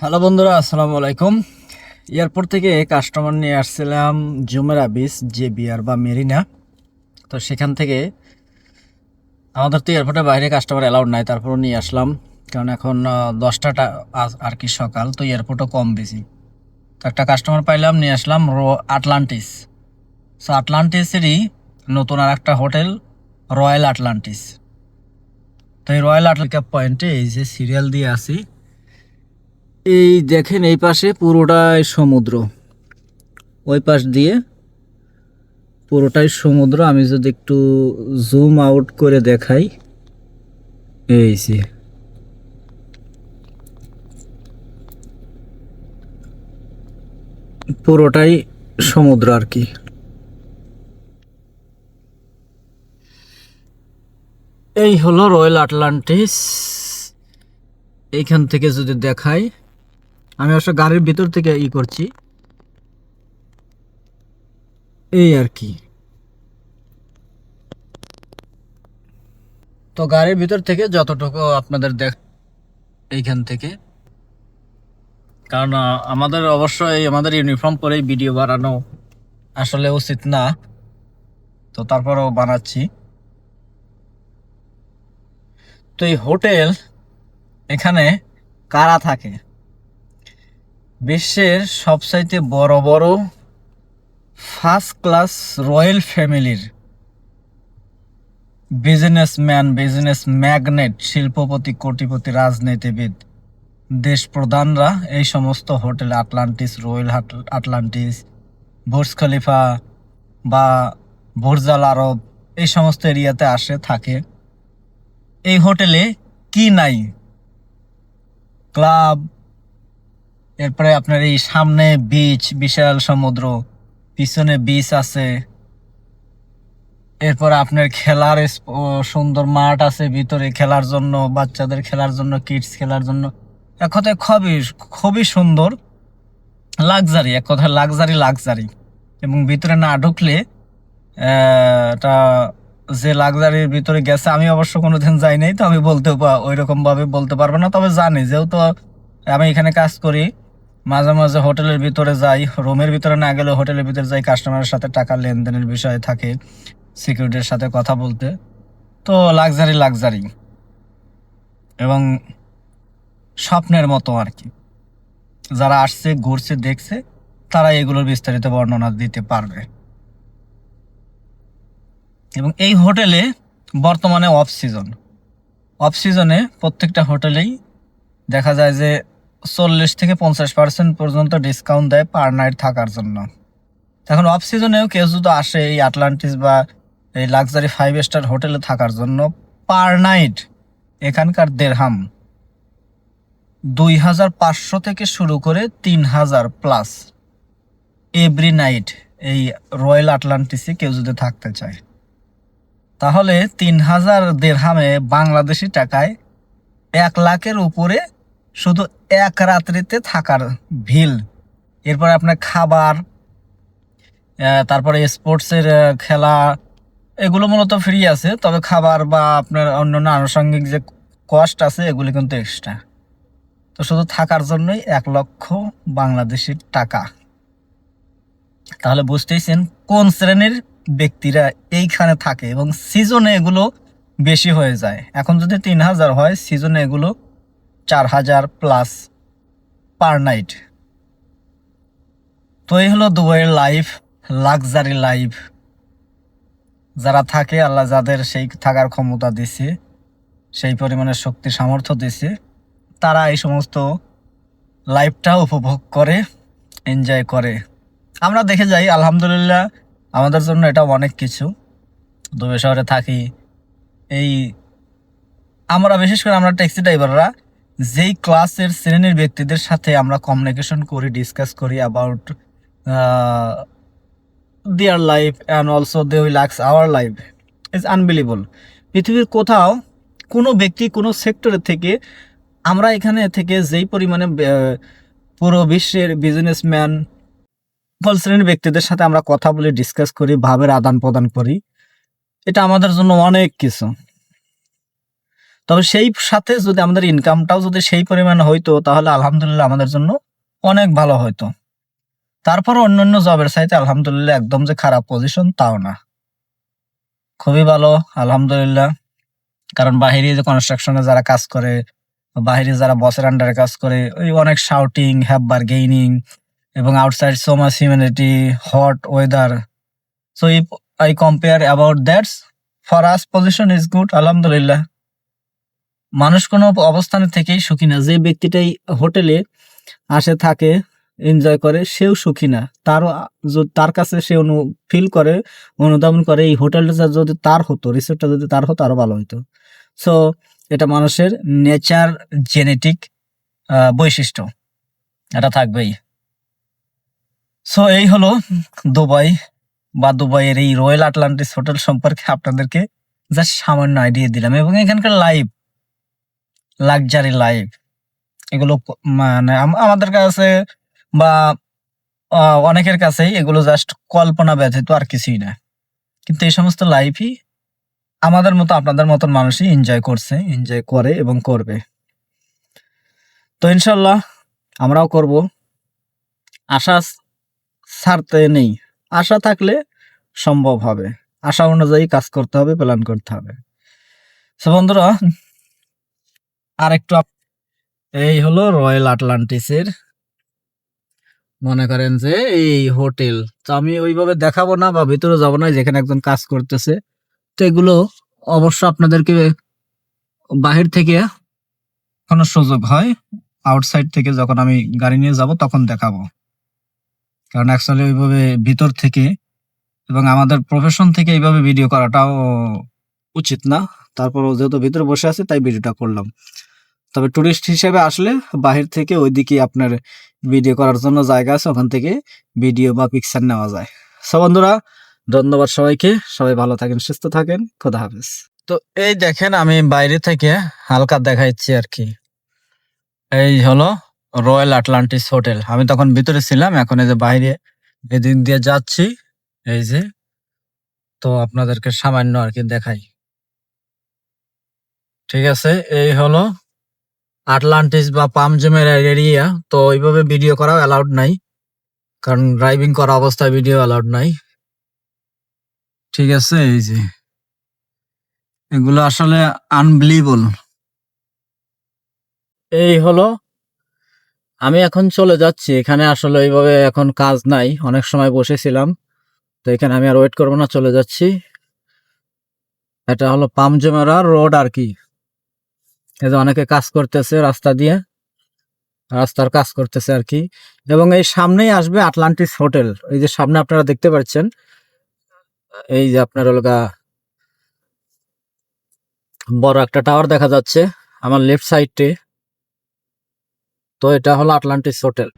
Hello বন্ধুরা, আসসালামু আলাইকুম। এয়ারপোর্ট থেকে কাস্টমার নিয়ে আসছিলাম জুমেরা বিচ JBR বা মেরিনা। তো সেখান থেকে আমাদের তো এয়ারপোর্টের বাইরে কাস্টমার অ্যালাউড নাই, তারপরও নিয়ে আসলাম। কারণ এখন 10টা আর কি সকাল, তো এয়ারপোর্টও কম বেশি। তো একটা কাস্টমার পাইলাম, নিয়ে আসলাম আটলান্টিস। সো আটলান্টিসেরই নতুন আর একটা হোটেল, রয়্যাল আটলান্টিস। তো এই রয়্যাল আটলান্টিস পয়েন্টে এই যে সিরিয়াল দিয়ে আসি, এই দেখেন এই পাশে পুরোটাই সমুদ্র, ওই পাশ দিয়ে পুরোটাই সমুদ্র। আমি যদি একটু জুম আউট করে দেখাই, এই যে পুরোটাই সমুদ্র আর কি। এই হলো রয়্যাল আটলান্টিস। এইখান থেকে যদি দেখাই, আমি অবশ্য গাড়ির ভিতর থেকে করছি, এই আর কি। তো গাড়ির ভিতর থেকে যতটুকু আপনাদের এইখান থেকে, কারণ আমাদের অবশ্যই আমাদের ইউনিফর্ম পরেই ভিডিও বানানো আসলে উচিত না, তো তারপরেও বানাচ্ছি। তো এই হোটেল, এখানে কারা থাকে? বিশ্বের সবচাইতে বড় বড় ফার্স্ট ক্লাস রয়্যাল ফ্যামিলির বিজনেসম্যান, বিজনেস ম্যাগনেট, শিল্পপতি, কোটিপতি, রাজনীতিবিদ, দেশ প্রধানরা এই সমস্ত hotel, Atlantis, royal Atlantis, Burj Khalifa বা বুর্জ আল আরব, এই সমস্ত এরিয়াতে আসে থাকে। এই হোটেলে কি নাই? ক্লাব, এরপরে আপনার এই সামনে বিচ, বিশাল সমুদ্র, পিছনে বিচ আছে, এরপর আপনার খেলার সুন্দর মাঠ আছে ভিতরে খেলার জন্য, বাচ্চাদের খেলার জন্য, কিডস খেলার জন্য। এক কথায় খুবই খুবই সুন্দর, লাক্সারি, এক কথায় লাক্সারি লাক্সারি। এবং ভিতরে না ঢুকলে এটা যে লাক্সারির ভিতরে গেছে, আমি অবশ্য কোনোদিন যাই নাই, তো আমি ওই রকম ভাবে বলতে পারবো না। তবে জানি, যেহেতু আমি এখানে কাজ করি, মাঝে মাঝে হোটেলের ভিতরে যাই, রুমের ভিতরে না গেলে হোটেলের ভিতরে যাই, কাস্টমারের সাথে টাকা লেনদেনের বিষয় থাকে, সিকিউরিটির সাথে কথা বলতে। তো লাক্সারি লাক্সারি এবং স্বপ্নের মতো আর কি। যারা আসছে, ঘুরছে, দেখছে, তারা এগুলোর বিস্তারিত বর্ণনা দিতে পারবে। এবং এই হোটেলে বর্তমানে অফ সিজনে প্রত্যেকটা হোটেলেই দেখা যায় যে 40 থেকে 50% পর্যন্ত ডিসকাউন্ট দেয় পার নাইট থাকার জন্য। এখন অফ সিজনেও কেউ যদি আসে এই আটলান্টিস বা এই লাক্সারি 5 স্টার হোটেলে থাকার জন্য, পার নাইট এখানকার দেড়হাম 2500 থেকে শুরু করে 3000+ এভরি নাইট। এই রয়্যাল আটলান্টিসে কেউ যদি থাকতে চায়, তাহলে 3000 দেড়হামে বাংলাদেশি টাকায় 1 লাখের উপরে শুধু এক রাত্রিতে থাকার ভিল। এরপর আপনার খাবার, তারপরে স্পোর্টসের খেলা, এগুলো মূলত ফ্রি আছে, তবে খাবার বা আপনার অন্যান্য আনুষঙ্গিক যে কস্ট আছে এগুলি কিন্তু এক্সট্রা। তো শুধু থাকার জন্যই 1 লক্ষ বাংলাদেশি টাকা। তাহলে বুঝতেইছেন কোন শ্রেণীর ব্যক্তিরা এইখানে থাকে, এবং সিজনে এগুলো বেশি হয়ে যায়। এখন যদি 3000 হয়, সিজনে এগুলো 4000+ পার নাইট। তো এই হলো দুবাইয়ের লাইফ, লাক্সারি লাইফ। যারা থাকে, আল্লাহ যাদের সেই থাকার ক্ষমতা দিছে, সেই পরিমাণে শক্তি সামর্থ্য দিছে, তারা এই সমস্ত লাইফটা উপভোগ করে, এনজয় করে। আমরা দেখে যাই, আলহামদুলিল্লাহ, আমাদের জন্য এটা অনেক কিছু। দুবাই শহরে থাকি, এই আমরা বিশেষ করে আমরা ট্যাক্সি ড্রাইভাররা যেই ক্লাসের শ্রেণীর ব্যক্তিদের সাথে আমরা কমিউনিকেশন করি, ডিসকাস করি about their life and also they will lux our life, is unbelievable. পৃথিবীর কোথাও কোনো ব্যক্তি, কোনো সেক্টরের থেকে আমরা এখানে থেকে যেই পরিমাণে পুরো বিশ্বের বিজনেসম্যান, সকল শ্রেণীর ব্যক্তিদের সাথে আমরা কথা বলি, ডিসকাস করি, ভাবের আদান প্রদান করি, এটা আমাদের জন্য অনেক কিছু। তবে সেই সাথে যদি আমাদের ইনকামটাও যদি সেই পরিমাণে হইতো তাহলে আলহামদুলিল্লাহ আমাদের জন্য অনেক ভালো হইতো। তারপর অন্যান্য জবের চাইতে আলহামদুলিল্লাহ একদম যে খারাপ পজিশন তাও না, খুবই ভালো আলহামদুলিল্লাহ। কারণ বাহিরে যে কনস্ট্রাকশনে যারা কাজ করে, বাহিরে যারা বসের আন্ডারে কাজ করে, ওই অনেক শাউটিং, হ্যাভ বার্গেনিং এবং outside so much humanity, hot weather. So if I compare about that's, for us position is good আলহামদুলিল্লাহ। মানুষ কোনো অবস্থানে থেকেই সুখী না। যে ব্যক্তিটাই হোটেলে আসে থাকে, এনজয় করে, সেও সুখী না। তার কাছে সে ফিল করে, অনুধাবন করে এই হোটেলটা যদি তার হতো, রিসোর্টটা যদি তার হতো আরো ভালো হতো। সো এটা মানুষের নেচার, জেনেটিক বৈশিষ্ট্য, এটা থাকবেই। সো এই হলো দুবাই বা দুবাইয়ের এই রয়্যাল আটলান্টিস হোটেল সম্পর্কে আপনাদেরকে জাস্ট সামান্য আইডিয়া দিলাম। এবং এখানকার লাইফ, লাক্সারি লাইফ, এগুলো মানে আমাদের কাছে বা অনেকের কাছেই এগুলো জাস্ট কল্পনা ব্যতীত আর কিছুই না। কিন্তু এই সমস্ত লাইফই আমাদের মতো আপনাদের মতন মানুষই এনজয় করছে, এনজয় করে এবং করবে। তো ইনশাল্লাহ আমরাও করব। আশা ছাড়তে নেই, আশা থাকলে সম্ভব হবে। আশা অনুযায়ী কাজ করতে হবে, প্ল্যান করতে হবে। তো বন্ধুরা, আর একটু এই হলো রয়্যাল আটলান্টিসের মনে করেন যে এই হোটেল। তো আমি ওইভাবে দেখাবো না বা ভিতরে যাবো না যেখানে একজন কাজ করতেছে। তো এগুলো অবশ্য আপনাদেরকে বাহির থেকে কোনো সুযোগ হয়, আউটসাইড থেকে যখন আমি গাড়ি নিয়ে যাব তখন দেখাবো। কারণ অ্যাকচুয়ালি ওইভাবে ভিতর থেকে এবং আমাদের প্রফেশন থেকে এইভাবে ভিডিও করাটাও উচিত না। তারপর যেহেতু ভিতরে বসে আছে তাই ভিডিওটা করলাম। তবে টুরিস্ট হিসেবে আসলে বাহির থেকে ওইদিকে আপনার ভিডিও করার জন্য জায়গা আছে, ওখান থেকে ভিডিও বা পিকচার নেওয়া যায়। সো বন্ধুরা, ধন্যবাদ সবাইকে। সবাই ভালো থাকেন, সুস্থ থাকেন। খোদা হাফেজ। তো এই দেখেন আমি বাইরে থেকে হালকা দেখাচ্ছি আর কি। এই হলো রয়্যাল আটলান্টিস হোটেল। আমি তখন ভিতরে ছিলাম, এখন এই যে বাইরে এদিক দিয়ে যাচ্ছি। এই যে, তো আপনাদেরকে সামান্য আর কি দেখাই। ঠিক আছে, এই হলো আটলান্টিস বা পাম জেমের এরিয়া। তো ওইভাবে ভিডিও করাও অ্যালাউড নাই, কারণ ড্রাইভিং করা অবস্থায় ভিডিও অ্যালাউড নাই। ঠিক আছে, এই যে এগুলো আসলে আনবিলিভেবল। এই হলো, আমি এখন চলে যাচ্ছি। এখানে আসলে এইভাবে এখন কাজ নাই, অনেক সময় বসেছিলাম। তো এখানে আমি আর ওয়েট করবো না, চলে যাচ্ছি। এটা হলো পাম জেমেরা রোড আর কি। এই যে অনেকে কাজ করতেছে রাস্তা দিয়ে, রাস্তার কাজ করতেছে আর কি। এবং এই সামনেই আসবে আটলান্টিস হোটেল। এই যে সামনে আপনারা দেখতে পাচ্ছেন, এই যে আপনার হলগা বড় একটা টাওয়ার দেখা যাচ্ছে আমার লেফট সাইডে। তো এটা হলো আটলান্টিস হোটেল।